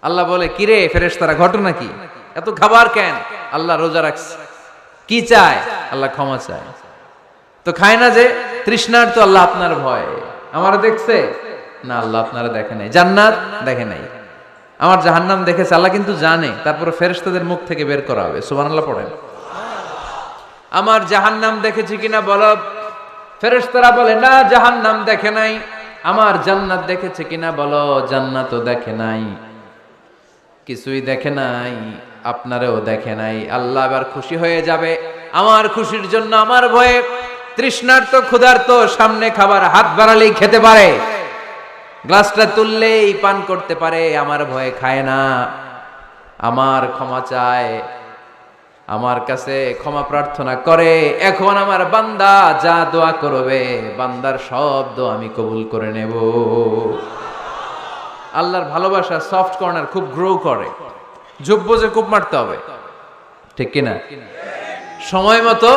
আল্লাহ বলে, কিরে ফেরেশতারা, ঘটনা কি? এত খাবার কেন? আল্লাহ রোজা রাখছে। কি চায়? আল্লাহ ক্ষমা চায়। তো খায় না যে তৃষ্ণার, তো আল্লাহ আপনার ভয়। আমার দেখছে না, আল্লাহ আপনারা দেখে নাই। জান্নাত দেখে নাই, আমার জাহান্নাম দেখেছে। আল্লাহ কিন্তু জানে, তারপরে ফেরেশতাদের মুখ থেকে বের করা হবে। সুবহানাল্লাহ পড়েন। আমার জাহান্নাম দেখেছি কিনা বলো। ফেরেশতারা বলে, না জাহান্নাম দেখে নাই। আমার জান্নাত দেখেছে কিনা বলো। জান্নাতও দেখে নাই, কিছুই দেখে নাই, আপনারেও দেখে নাই। আল্লাহ এবার খুশি হয়ে যাবে। আমার খুশির জন্য আমার ভয়ে তৃষ্ণার্ত ক্ষুধার্ত সামনে খাবার হাত বাড়ালেই খেতে পারে, গ্লাসটা তুললেই পান করতে পারে, আমার ভয়ে খায় না। আমার ক্ষমা চায়, আমার কাছে ক্ষমা প্রার্থনা করে। এখন আমার বান্দা যা দোয়া করবে, বান্দার সব দোয়া আমি কবুল করে নেব। আল্লাহর ভালোবাসা সফট কর্নার খুব গ্রো করে, যোগ্য যে খুব মারতে হবে, ঠিক কিনা? সময় মতো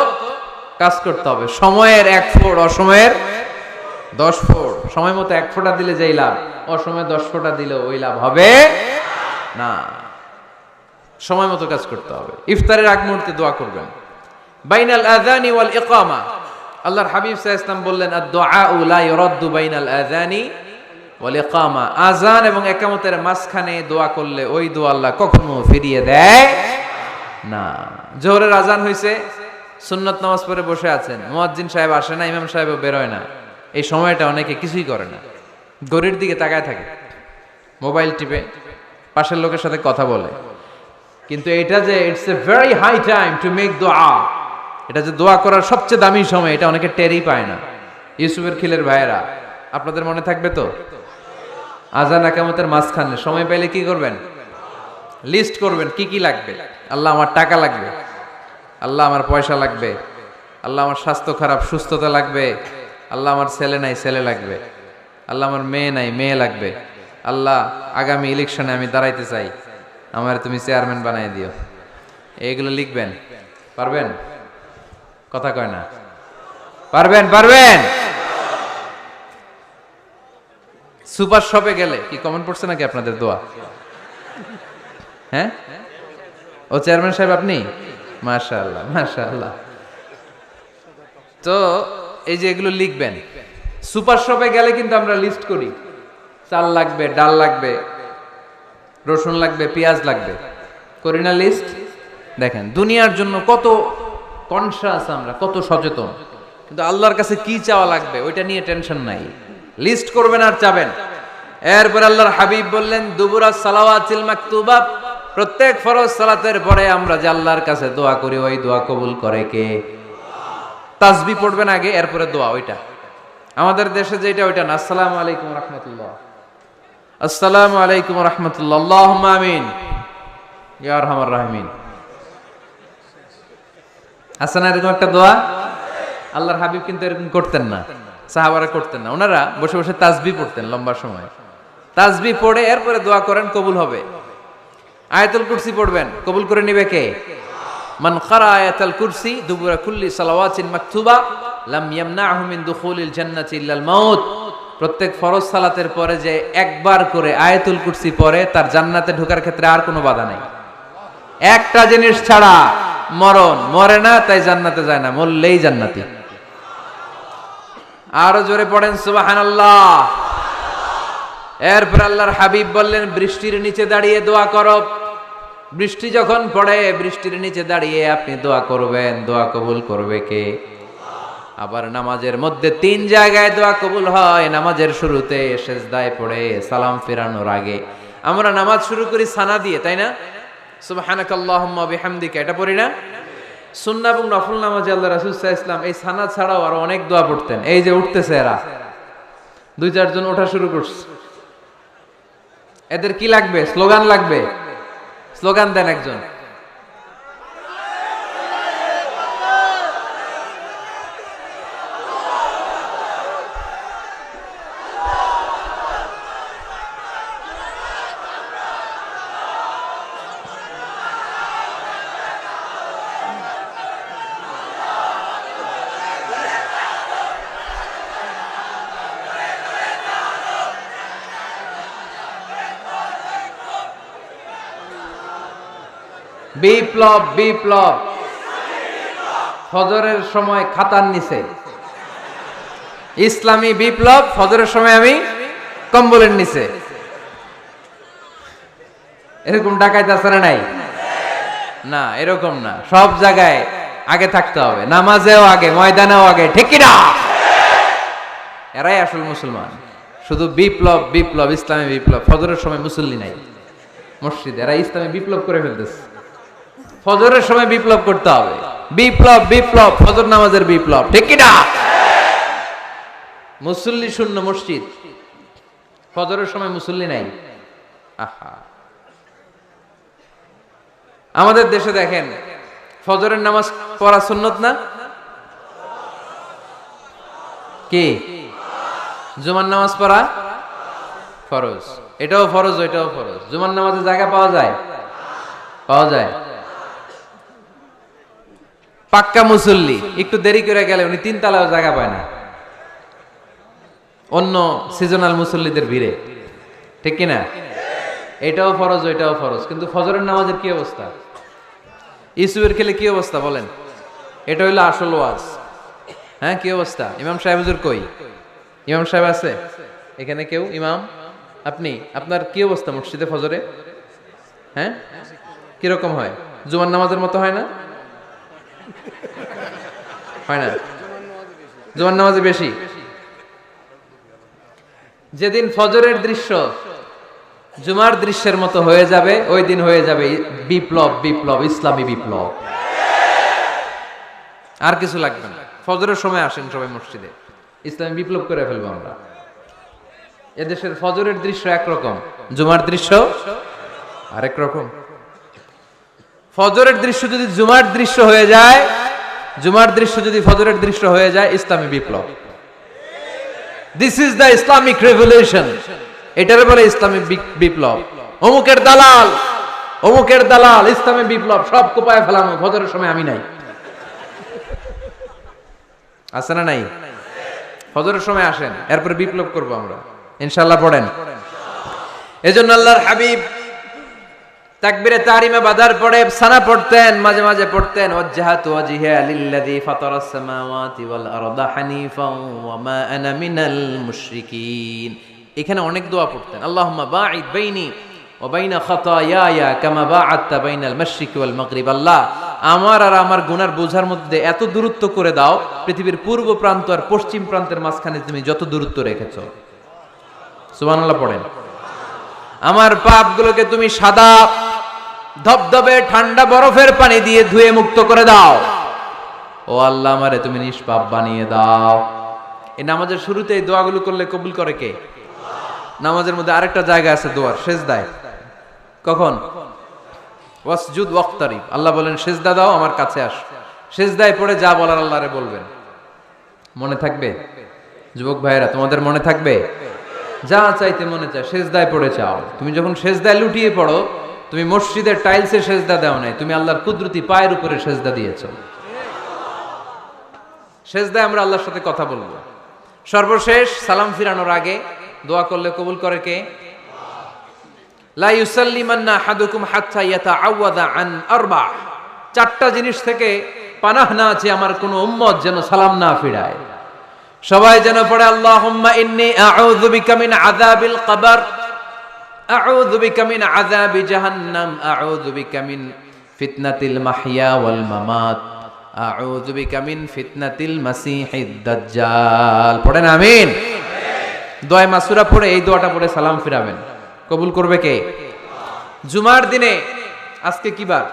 কাজ করতে হবে। সময়ের 1 ফোঁট, অসময়ের 10 ফোঁট। সময় মতো 1 ফোঁটা দিলে যেই লাভ, অসময়ে 10 ফোঁটা দিলে ওই লাভ হবে না। সময় মতো কাজ করতে হবে। ইফতারের আগ মুহূর্তে দোয়া করবেন। বাইনাল আযানি ওয়াল ইকামা, আল্লাহর হাবিব সাল্লাল্লাহু আলাইহি ওয়াসাল্লাম বললেন, আদ-দুআউ লা ইউরাদ্দু বাইনাল আযানি ওয়াল ইকামা। আযান এবং ইকামতের মাঝখানে দোয়া করলে ওই দোয়া আল্লাহ কখনো ফিরিয়ে দেয় না। জোহরের আযান হইছে, সুন্নাত নামাজ পড়ে বসে আছেন, মুয়াজ্জিন সাহেব আসে না, ইমাম সাহেবও বেরোয় না। এই সময়টা অনেকে কিছুই করে না, ঘড়ির দিকে তাকায় থাকে, মোবাইল টিপে, পাশের লোকের সাথে কথা বলে। কিন্তু এটা যে it's a very high time to make দোয়া, এটা যে দোয়া করার সবচেয়ে দামি সময়, এটা অনেকে টেরই পায় না। ইউসুফের খিলের ভাইয়েরা, আপনাদের মনে থাকবে তো? আযান ইকামতের মাঝখানে সময় পাইলে কি করবেন? লিস্ট করবেন কি কি লাগবে। আল্লাহ আমার টাকা লাগবে, আল্লাহ আমার পয়সা লাগবে, আল্লাহ আমার স্বাস্থ্য খারাপ, সুস্থতা লাগবে, আল্লাহ আমার ছেলে নাই, ছেলে লাগবে, আল্লাহ আমার মেয়ে নাই, মেয়ে লাগবে, আল্লাহ আগামী ইলেকশনে আমি দাঁড়াইতে চাই, আমার তুমি চেয়ারম্যান বানাই দিও। এইগুলো লিখবেন। পারবেন? কথা কয় না। পারবেন? পারবেন? সুপার শপে গেলে কি কমন পড়ছে নাকি আপনাদের দোয়া? হ্যাঁ, ও চেয়ারম্যান সাহেব আপনি? মাশাআল্লাহ, মাশাআল্লাহ। তো এই যে এগুলো লিখবেন। সুপার শপে গেলে কিন্তু আমরা লিস্ট করি, চাল লাগবে, ডাল লাগবে, রসুন লাগবে, পেঁয়াজ লাগবে, করি না লিস্ট? দেখেন দুনিয়ার জন্য কত কনসাস আমরা, কত সচেতন, কিন্তু আল্লাহর কাছে কি চাওয়া লাগবে ওইটা নিয়ে টেনশন নাই। লিস্ট করবেন আর চাবেন। এরপর আল্লাহর হাবিব বললেন, দুবুরা সালাওয়াতিল মাকতুবা, প্রত্যেক ফরজ সালাতের পরে আমরা যে আল্লাহর কাছে দোয়া করি, ওই দোয়া কবুল করে কে? তাসবিহ পড়বেন আগে, এরপরে দোয়া। ওইটা আমাদের দেশে যেটা, ওইটা না। আসসালামু আলাইকুম রাহমাতুল্লাহ, আসসালামু আলাইকুম রাহমাতুল্লাহ, আল্লাহুম্মা আমিন ইয়া আরহামার রাহিমিন। আছে না এরকম একটা দোয়া? আল্লাহর হাবিব কিন্তু এরকম করতেন না, সাহাবারা করতেন না। ওনারা বসে বসে তাসবিহ পড়তেন লম্বা সময়। তাসবিহ পড়ে এরপরে দোয়া করেন, কবুল হবে। আয়াতুল কুরসি পড়বেন, কবুল করে নিবে কে? মান ক্বারা আয়াতুল কুরসি দুবুরা কুল্লি সালাওয়াতিন মাকতুবা লাম ইয়ামনাহু মিন দুখুলিল জান্নাতি ইল্লাল মাউত। প্রত্যেক ফরজ সালাতের পরে যে একবার করে আয়াতুল কুরসি পড়ে, তার জান্নাতে ঢোকার ক্ষেত্রে আর কোনো বাধা নাই। একটা জিনিস ছাড়া, মরণ। মরে না তাই জান্নাতে যায় না, মরলেই জান্নাতি। আরো জোরে পড়েন সুবহানাল্লাহ। এরপর আল্লাহর হাবিব বললেন, বৃষ্টির নিচে দাঁড়িয়ে দোয়া করো। বৃষ্টি যখন পড়ে, বৃষ্টির নিচে দাঁড়িয়ে আপনি দোয়া করবেন, দোয়া কবুল করবে কে? আবার নামাজের মধ্যে 3 জায়গায় দোয়া কবুল হয়। নামাজের শুরুতে, সেজদায় পড়ে, সালাম ফেরানোর আগে। আমরা নামাজ শুরু করি সানা দিয়ে, তাই না? সুবহানাকাল্লাহুম্মা বিহামদিকা, এটা পড়ি না? সুন্নাহ এবং নফল নামাজে আল্লাহ রাসূল সাল্লাল্লাহু আলাইহি ওয়াসাল্লাম এই সানা ছাড়াও আরো অনেক দোয়া পড়তেন। এই যে উঠতেছে এরা, 2-4 জন ওঠা শুরু করছে, এদের কি লাগবে? স্লোগান লাগবে। স্লোগান দেন একজন। বিপ্লব বিপ্লব। ফজরের সময় খাতার নিচে, ইসলামী বিপ্লব। ফজরের সময় আমি কম্বলের নিচে। এরকম ডাকাইতে আছে না নাই? না, এরকম না। সব জায়গায় আগে থাকতে হবে, নামাজেও আগে, ময়দানেও আগে, ঠিক কি না? এরাই আসল মুসলমান। শুধু বিপ্লব বিপ্লব, ইসলামী বিপ্লব। ফজরের সময় মুসল্লি নাই মসজিদে, এরা ইসলামী বিপ্লব করে ফেলতেছে। ফজরের সময় বিপ্লব করতে হবে। বিপ্লব বিপ্লব, ফজর নামাজের বিপ্লব, ঠিক কি না? মুসল্লি শূন্য মসজিদ, ফজরের সময় মুসল্লি নাই। আহা, আমাদের দেশে দেখেন, ফজরের নামাজ পড়া সুন্নত না? কি? জুমার নামাজ পড়া ফরজ। এটাও ফরজ, ওইটাও ফরজ। জুমার নামাজে জায়গা পাওয়া যায়? পাওয়া যায়। পাক্কা মুসল্লি একটু দেরি করে গেলে উনি 3 তলাও জায়গা পায় না, অন্য সিজনাল মুসল্লিদের ভিড়ে, ঠিক কিনা? এটাও ফরজ, ওইটাও ফরজ। কিন্তু ফজরের নামাজের কি অবস্থা? ইসুবের খেলে কি অবস্থা বলেন? এটা হইলো আসল ওয়াজ। হ্যাঁ, কি অবস্থা? ইমাম সাহেব হুজুর কই? ইমাম সাহেব আছে এখানে? কেউ ইমাম? আপনি, আপনার কি অবস্থা মসজিদে ফজরে? হ্যাঁ, কিরকম হয়? জুমার নামাজের মতো হয় না? হয় না? জুমার নামাজে বেশি। যেদিন ফজরের দৃশ্য জুমার দৃশ্যের মতো হয়ে যাবে, ওই দিন হয়ে যাবে বিপ্লব বিপ্লব, ইসলামী বিপ্লব। আর কিছু লাগবে না। ফজরের সময় আসেন সবাই মসজিদে, ইসলামী বিপ্লব করে ফেলবো আমরা। এদেশের ফজরের দৃশ্য একরকম, জুমার দৃশ্য আরেক রকম। ফজরের দৃশ্য যদি জুমার দৃশ্য হয়ে যায়, জুমার দৃশ্য যদি ফজরের দৃশ্য হয়ে যায়, ইসলামী বিপ্লব। This is the Islamic revolution. এটার বলে ইসলামী বিপ্লব। অমুকের দালাল, অমুকের দালাল, ইসলামী বিপ্লব সব কোপায় ফেলানো। ফজরের সময় আমি নাই, আছে না নাই? ফজরের সময় আসেন, এরপরে বিপ্লব করবো আমরা ইনশাআল্লাহ। পড়েন। এজন্য আল্লাহর হাবিব তাকবীরে তাহরিমে বাদার পড়ে সানা পড়তেন, মাঝে মাঝে পড়তেন ওয়াজহাতু ওয়াজহিয়া লিল্লাযী ফাতারাস সামাওয়াতি ওয়াল আরদা হানিফাও ওয়া মা আনা মিনাল মুশরিকিন। এখানে অনেক দোয়া পড়তেন। আল্লাহুম্মা বাঈদ বাইনি ওয়া বাইনা খাতায়ায়া কামা বাআদতা বাইনাল মাশরিকি ওয়াল মাগরিব। আল্লাহ, আমার আর আমার গুনার বোঝার মধ্যে এত দূরত্ব করে দাও, পৃথিবীর পূর্ব প্রান্ত আর পশ্চিম প্রান্তের মাঝখানে তুমি যত দূরত্ব রেখেছো। সুবহানাল্লাহ পড়েন। আমার পাপগুলোকে তুমি সাদা ধবধবে ঠান্ডা বরফের পানি দিয়ে ধুয়ে মুক্ত করে দাও। ও আল্লাহ, আমারে তুমি নিষ্পাপ বানিয়ে দাও। এই নামাজের শুরুতে এই দোয়াগুলো করলে কবুল করে কে? নামাজের মধ্যে আরেকটা জায়গা আছে দোয়ার, সেজদায়। কখন? ওয়াসজুদ ওয়াক্তারিব। আল্লাহ বলেন সেজদা দাও, আমার কাছে আস। সেজদায় পড়ে যা বলার আল্লাহরে বলবেন। মনে থাকবে? যুবক ভাইয়েরা, তোমাদের মনে থাকবে? যা চাইতে মনে চায় সেজদায় পড়ে চাও। তুমি যখন সেজদায় লুটিয়ে পড়ো, তুমি মসজিদের টাইলসে সেজদা দাও নাই, তুমি আল্লাহর কুদরতি পায়ের উপরে সেজদা দিয়েছো। সেজদায় আমরা আল্লাহর সাথে কথা বলবো। সর্বশেষ সালাম ফিরানোর আগে দোয়া করলে কবুল করে কে? লা ইউসাল্লিমান্না আহাদুকুম হাত্তা ইয়াতাআওয়াদা আন আরবা। 4টা জিনিস থেকে পানাহ না আছে আমার কোন উম্মত যেন সালাম না ফিরায়। সবাই যেন পড়ে আল্লাহুম্মা ইন্নী আউযু বিকা মিন আযাবিল কবর, আউযু বিকা মিন আযাবি জাহান্নাম, আউযু বিকা মিন ফিতনাতিল মাহইয়া ওয়াল মামাত, আউযু বিকা মিন ফিতনাতিল মাসিহিদ দাজ্জাল। পড়েন আমিন। দোয়া মাসুরা পড়ে এই দোয়াটা পড়ে সালাম ফিরাবেন। কবুল করবে কে? জুমার দিনে, আজকে কি বার?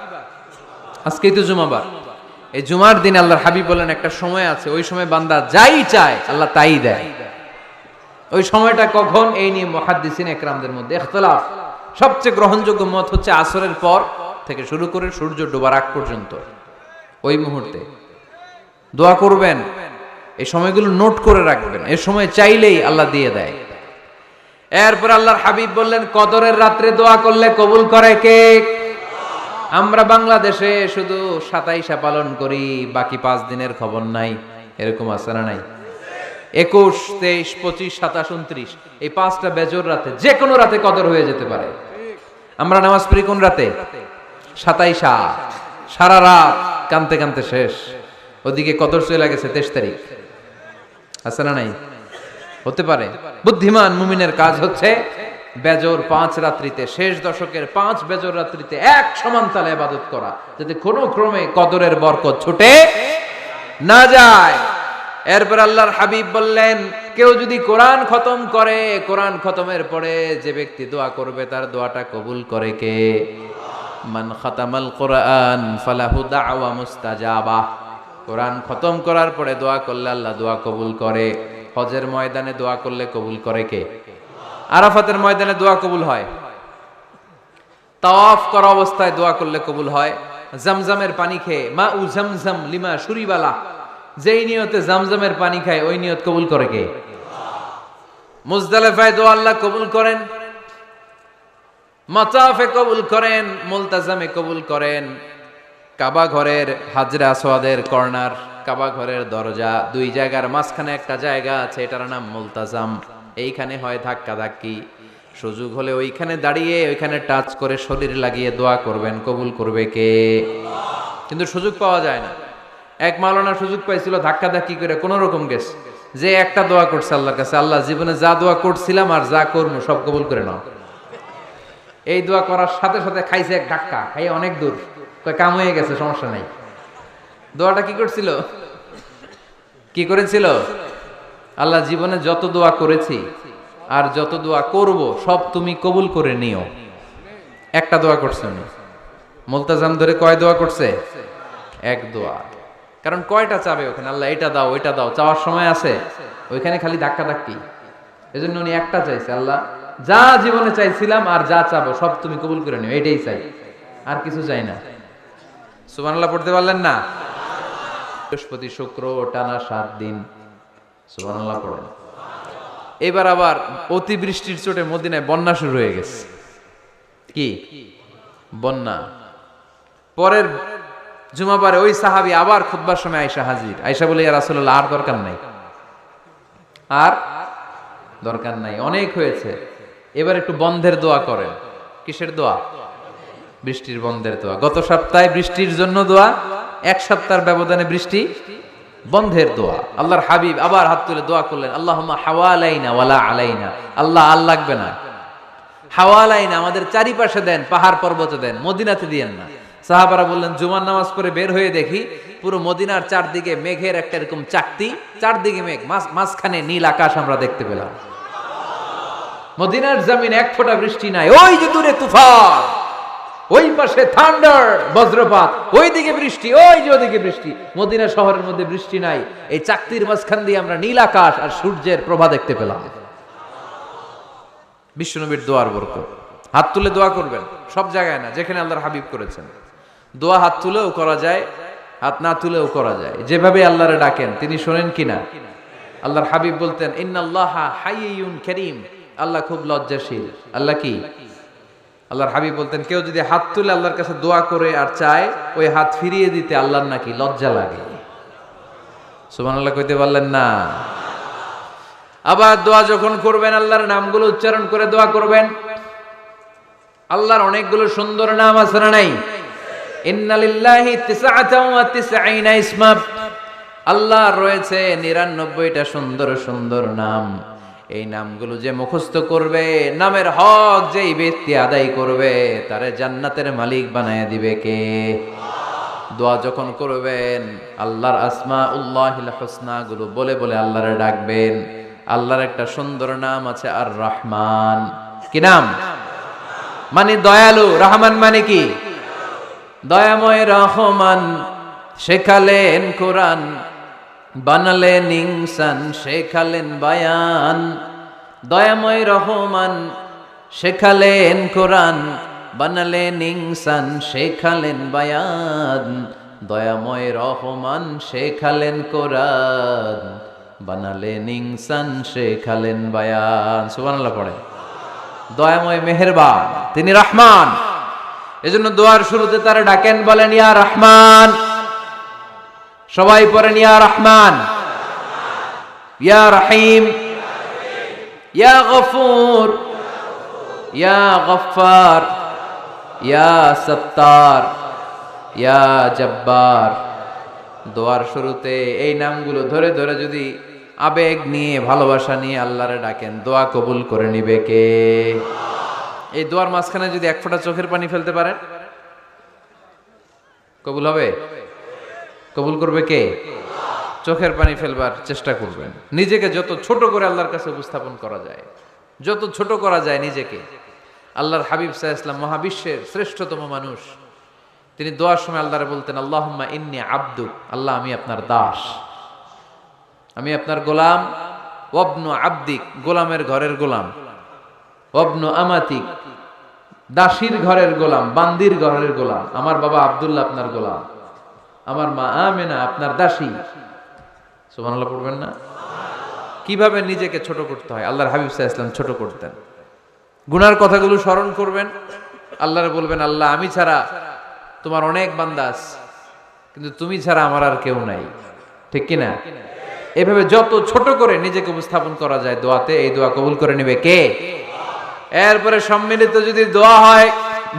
আজকেই তো জুমাবার। এই জুমার দিনে আল্লাহর হাবিব বলেন একটা সময় আছে, ওই সময় বান্দা যাই চায় আল্লাহ তাই দেয়। ওই সময়টা কখন? এই নিয়ে মুহাদ্দিসিন একরামদের মধ্যে ইখতিলাফ। সবচেয়ে গ্রহণযোগ্য মত হচ্ছে আসরের পর থেকে শুরু করে সূর্য ডোবার আগ পর্যন্ত। ওই মুহূর্তে দোয়া করবেন, এই সময়গুলো নোট করে রাখবেন। এই সময় চাইলেই আল্লাহ দিয়ে দেয়। এরপর আল্লাহর হাবিব বললেন কদরের রাত্রে দোয়া করলে কবুল করে কে? আমরা বাংলাদেশে শুধু 27 পালন করি, বাকি 5 দিনের খবর নাই। এরকম আছে না নাই? 21, 23, 25, 27, 29 এই 5টা বেজোর রাতে, যে কোনো রাতে কদর হয়ে যেতে পারে। আমরা নামাজ পড়ি কোন রাতে? 27 সারা রাত কানতে কানতে শেষ। ওদিকে কদর চলে গেছে 23 তারিখ, আছে না নাই? হতে পারে। বুদ্ধিমান মুমিনের কাজ হচ্ছে বেজর 5 রাত্রিতে, শেষ দশকের 5 বেজর রাত্রিতে এক সমান তালে ইবাদত করা, যাতে কোনো ক্রমে কদরের বরকত ছুটে না যায়। এরপর আল্লাহর হাবিব বললেন, কেউ যদি কোরআন খতম করে, কোরআন খতমের পরে যে ব্যক্তি দোয়া করবে তার দোয়াটা কবুল করে কে? মান খাতামাল কোরআন ফালাহু দাওয়া মুস্তাজাবা। কোরআন খতম করার পরে দোয়া করলে আল্লাহ দোয়া কবুল করে। হজের ময়দানে দোয়া করলে কবুল করে কে? আরাফাতের ময়দানে দোয়া কবুল হয়। তাওয়াফ করা অবস্থায় দোয়া করলে কবুল হয়। জামজামের পানি খেয়ে, মা উ জামজাম লিমা শুরিবালা, যেই নিয়তে জামজামের পানি খায় ওই নিয়ত কবুল করে কে? মুজদালিফায় দোয়া আল্লাহ কবুল করেন, মাতাফে কবুল করেন, মুলতাজামে কবুল করেন। কাবা ঘরের হাজরা আসওয়াদের কর্নার, কাবা ঘরের দরজা, দুই জায়গার মাঝখানে একটা জায়গা আছে, এটার নাম মুলতাজাম। এইখানে হয় ধাক্কা ধাক্কি, সুযোগ হলে ওইখানে দাঁড়িয়ে ওইখানে টাচ করে শরীর লাগিয়ে দোয়া করবেন, কবুল করবে কে? কিন্তু সুযোগ পাওয়া যায় না। এক মাওলানা সুযোগ পাইছিল, ধাক্কা ধাক্কি করে কোন রকম গেছে, যে একটা দোয়া করছে আল্লাহর কাছে, আল্লাহ জীবনে যা দোয়া করছিলাম আর যা করবো সব কবুল করে নাও। এই দোয়া করার সাথে সাথে খাইছে এক ধাক্কা, খাইয়ে অনেক দূর, কাম হয়ে গেছে, সমস্যা নাই। দোয়াটা কি করছিল? কি করেছিল? আল্লাহ জীবনে যত দোয়া করেছি আর যত দোয়া করব সব তুমি কবুল করে নিও। একটা দোয়া করছে উনি। মুলতাজাম ধরে কয় দোয়া করছে? এক দোয়া। কারণ কয়টা চাবে ওখানে? আল্লাহ এটা দাও ওইটা দাও, চাওয়ার সময় আছে? ওইখানে খালি ধাক্কা ধাক্কি। এজন্য উনি একটা চাইছে, আল্লাহ যা জীবনে চাইছিলাম আর যা চাবো সব তুমি কবুল করে নিও, এটাই চাই, আর কিছু চাই না। সুবহানাল্লাহ পড়তে পারলেন না? বৃহস্পতি শুক্র টানা 7 দিন সুবহানাল্লাহ পড়েন। এবার আবার অতিবৃষ্টির চোটে মদিনায় বন্যা শুরু হয়ে গেছে। কি বন্যা? পরের জুমাবারে ওই সাহাবী আবার খুতবার সময় আয়েশা হাজির। আয়েশা বলে, ইয়া রাসূলুল্লাহ আর দরকার নাই, আর দরকার নাই, অনেক হয়েছে, এবার একটু বন্ধের দোয়া করেন। কিসের দোয়া? বৃষ্টির বন্ধের দোয়া। গত সপ্তাহে বৃষ্টির জন্য দোয়া, এক সপ্তাহের ব্যবধানে বৃষ্টি বন্ধের দোয়া। আল্লাহর হাবিব আবার হাত তুলে দোয়া করলেন, আল্লাহুম্মা হাওয়ালাইনা ওয়ালা আলাইনা। আল্লাহ আর লাগবে না, হাওয়ালাইনা আমাদের চারিপাশে দেন, পাহাড় পর্বতে দেন, মদিনাতে দিয়েন না। সাহাবারা বললেন, জুমার নামাজ পড়ে বের হয়ে দেখি পুরো মদিনার চারদিকে মেঘের একটা এরকম চাকতি, চারদিকে মেঘ, মাঝখানে নীল আকাশ আমরা দেখতে পেলাম। মদিনার জমিন এক ফোঁটা বৃষ্টি নাই। ওই যে দূরে তুফান, ওই পাশে থান্ডার বজ্রপাত, ওইদিকে বৃষ্টি, ওই যে ওদিকে বৃষ্টি। মদিনা শহরের মধ্যে বৃষ্টি নাই, এই চাকতির মাঝখান দিয়ে আমরা নীল আকাশ আর সূর্যের প্রভা দেখতে পেলাম। বিশ্বনবীর দোয়ার বরকত। হাত তুলে দোয়া করবেন, সব জায়গায় না, যেখানে আল্লাহর হাবিব করেছেন। দোয়া হাত তুলেও করা যায়, হাত না তুলেও করা যায়, যেভাবে আল্লাহরে ডাকেন তিনি শোনেন কিনা। আল্লাহর হাবিব বলতেন, ইন্নাল্লাহা হাইয়ুন কারীম, আল্লাহ খুব লজ্জাশীল। আল্লাহ কি? আল্লাহর হাবিব বলতেন, কেউ যদি হাত তুলে আল্লাহর কাছে দোয়া করে আর চায়, ওই হাত ফিরিয়ে দিতে আল্লাহর নাকি লজ্জা লাগে। সুবহানাল্লাহ কইতে পারলেন না? আবার দোয়া যখন করবেন আল্লাহর নামগুলো উচ্চারণ করে দোয়া করবেন। আল্লাহর অনেকগুলো সুন্দর নাম আছে না নাই? ইন্নালিল্লাহি 99 ইসমা, আল্লাহর রয়েছে 99টা সুন্দর সুন্দর নাম। এই নামগুলো যে মুখস্থ করবে, নামের হক যেই ব্যক্তি আদায় করবে, তারে জান্নাতের মালিক বানায় দিবে কে? দোয়া যখন করবেন আল্লাহর আসমাউল্লাহিল হুসনা গুলো বলে বলে আল্লাহরে ডাকবেন। আল্লাহর একটা সুন্দর নাম আছে আর রহমান। কি নাম? মানে দয়ালু। রহমান মানে কি? দয়াময়। রহমান শেখালেন কোরআন, বানালেন ইনসান, শেখালেন বায়ান। দয়াময় রহমান শেখালেন কোরআন, বানালেন ইনসান, শেখালেন বায়ান। দয়াময় রহমান শেখালেন কোরআন, বানালেন ইনসান, শেখালেন বায়ান। সুবহানাল্লাহ পড়ে। দয়াময় মেহেরবান, তিনি রহমান। এজন্য দোয়ার শুরুতে তারা ডাকেন, বলেন ইয়া রহমান। সবাই পড়েন ইয়া রহমান, ইয়া রহিম, ইয়া গফুর, ইয়া গফফার, ইয়া সত্তার, ইয়া জব্বার। দোয়ার শুরুতে এই নামগুলো ধরে ধরে যদি আবেগ নিয়ে ভালোবাসা নিয়ে আল্লাহরে ডাকেন, দোয়া কবুল করে নিবে কে? এই দোয়ার মাঝখানে যদি এক ফোঁটা চোখের পানি ফেলতে পারেন, কবুল হবে? কবুল করবে কে? চোখের পানি ফেলবার চেষ্টা করবেন। নিজেকে যত ছোট করে আল্লাহর কাছে উপস্থাপন করা যায়, যত ছোট করা যায় নিজেকে। আল্লাহর হাবিব সাল্লাল্লাহু আলাইহি ওয়াসাল্লাম মহাবিশ্বের শ্রেষ্ঠতম মানুষ, তিনি দোয়ার সময় আল্লাহরে বলতেন, আল্লাহুম্মা ইন্নী আবদুক, আল্লাহ আমি আপনার দাস, আমি আপনার গোলাম। ওয়াবনু আবদিক, গোলামের ঘরের গোলাম। ওয়াবনু আমাতিক, দাসীর ঘরের গোলাম, বান্দির ঘরের গোলাম। আমার বাবা আব্দুল্লাহ আপনার গোলাম, আমার মা আমেনা আপনার দাসী। সুবহানাল্লাহ পড়বেন না? কিভাবে নিজেকে ছোট করতে হয় আল্লাহর হাবিব সাল্লাল্লাহু আলাইহি ওয়াসাল্লাম ছোট করতেন। গুনার কথাগুলো স্মরণ করবেন, আল্লাহরে বলবেন, আল্লাহ আমি ছাড়া তোমার অনেক বান্দা আছে, কিন্তু তুমি ছাড়া আমার আর কেউ নাই, ঠিক কিনা? এভাবে যত ছোট করে নিজেকে উপস্থাপন করা যায় দোয়াতে, এই দোয়া কবুল করে নেবে কে? এরপরে সম্মিলিত যদি দোয়া হয়,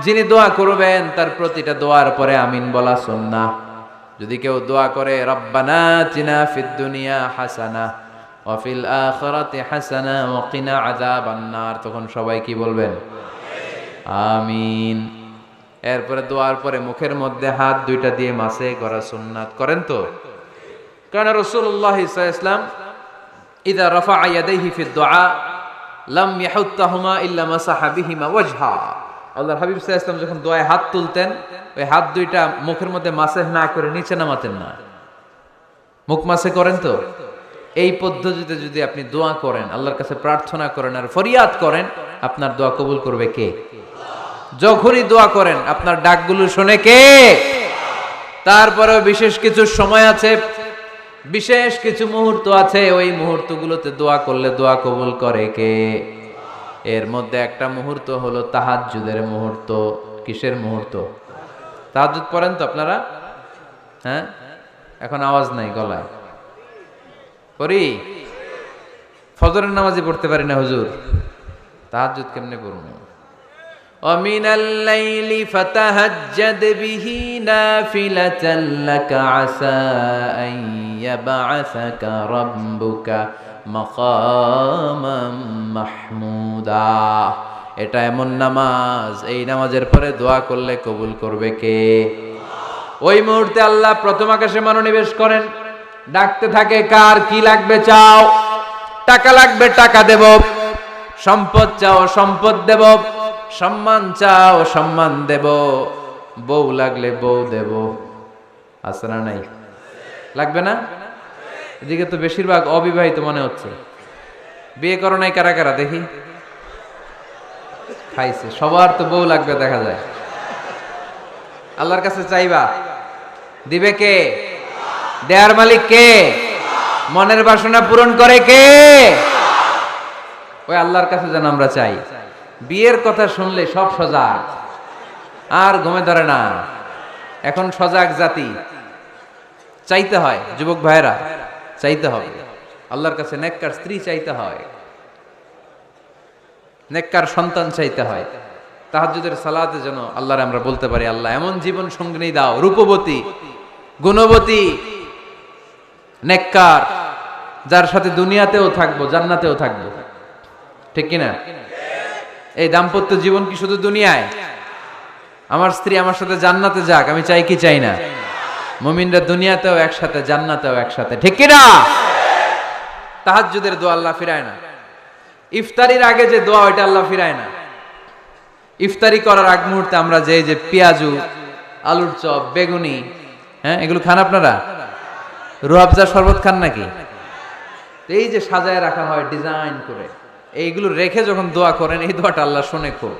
যিনি দোয়া করবেন তার প্রতিটা দোয়ার পরে আমিন বলা সুন্নাহ। যদি কেউ দোয়া করে রব্বানা আতিনা ফিদ দুনিয়া হাসানাহ ওয়া ফিল আখিরাতি হাসানাহ ওয়া কিনা আযাবান নার, তখন সবাই কি বলবেন? আমিন। এরপরে দোয়ার পরে মুখের মধ্যে হাত দুইটা দিয়ে মাসে করা সুন্নাত। করেন তো? কারণ রাসূলুল্লাহ সাল্লাল্লাহু আলাইহি ওয়াসাল্লাম ইযা রাফা'a ইয়াদাইহি ফিদ দুআ লাম ইয়াহুত্তাহুমা ইল্লা মাসাহা বিহিমা ওয়াজহা। আল্লাহর হাবিব সাল্লাল্লাহু আলাইহি ওয়াসাল্লাম যখন দোয়ায় হাত তুলতেন, ওই হাত দুইটা মুখের মধ্যে মাসেহ না করে নিচে নামাতেন না। মুখ মাসে করেন তো? এই পদ্ধতিতে যদি আপনি দোয়া করেন, আল্লাহর কাছে প্রার্থনা করেন আর ফরিয়াদ করেন, আপনার দোয়া কবুল করবে কে? যখনই দোয়া করেন আপনার ডাকগুলো শোনে কে? তারপরেও বিশেষ কিছু সময় আছে, বিশেষ কিছু মুহূর্ত আছে, ওই মুহূর্তগুলোতে দোয়া করলে দোয়া কবুল করে কে? এর মধ্যে একটা মুহূর্ত হলো তাহাজ্জুদের মুহূর্ত। কিসের মুহূর্ত? তাহাজ্জুদ পড়েন তো আপনারা? হ্যাঁ, এখন আওয়াজ নাই গলায়। পড়ি? ফজরের নামাজই পড়তে পারি না হুজুর, তাহাজ্জুদ কেমনে পড়ব? ومن الليل فتهجد به نافلة لك عسى أن يبعثك ربك مقاما محمودا। এটা এমন নামাজ, এই নামাজের পরে দোয়া করলে কবুল করবে কে? ওই মুহূর্তে আল্লাহ প্রথম আকাশে মনোনিবেশ করেন, ডাকতে থাকে, কার কি লাগবে চাও? টাকা লাগবে টাকা দেব, সম্পদ চাও সম্পদ দেব, সম্মান চাও সম্মান দেব, বউ লাগলে বউ দেব। আছে না নাই? লাগবে না? এদিকে তো বেশিরভাগ অবিবাহিত মনে হচ্ছে। বিয়ে করো নাই কারা কারা দেখি? খাইছে। সবার তো বউ লাগবে দেখা যায়। আল্লাহর কাছে চাইবা, দিবে কে? দেয়ার মালিক কে? মনের বাসনা পূরণ করে কে? ওই আল্লাহর কাছে যেন আমরা চাই। বিয়ের কথা শুনলে সব সজাগ, আর ঘুমে ধরে না। এখন সজাগ জাতি, চাইতে হয়। যুবক ভাইরা চাইতে হবে আল্লাহর কাছে, নেককার স্ত্রী চাইতে হয়, নেককার সন্তান চাইতে হয়। তাহাজ্জুদের সালাতে যেন আল্লাহরে আমরা বলতে পারি, আল্লাহ এমন জীবন সঙ্গিনী দাও, রূপবতী, গুণবতী, নেককার, যার সাথে দুনিয়াতেও থাকবো জান্নাতেও থাকবো, ঠিক কিনা? এই দাম্পত্য জীবন কি শুধু দুনিয়ায়? আমার স্ত্রী আমার সাথে জান্নাতে যাক, আমি চাই কি চাই না? মুমিনরা দুনিয়াতেও একসাথে জান্নাতেও একসাথে, ঠিক কিনা? তাহাজ্জুদের দোয়া আল্লাহ ফিরায় না। ইফতারির আগে যে দোয়া, ওইটা আল্লাহ ফিরায় না। ইফতারি করার আগ মুহূর্তে আমরা যে পেঁয়াজু, আলুর চপ, বেগুনি, হ্যাঁ এগুলো খান আপনারা? রুয়াবজা শরবত খান নাকি? এই যে সাজায় রাখা হয় ডিজাইন করে, এইগুলো রেখে যখন দোয়া করেন, এই দোয়াটা আল্লাহ শোনে খুব।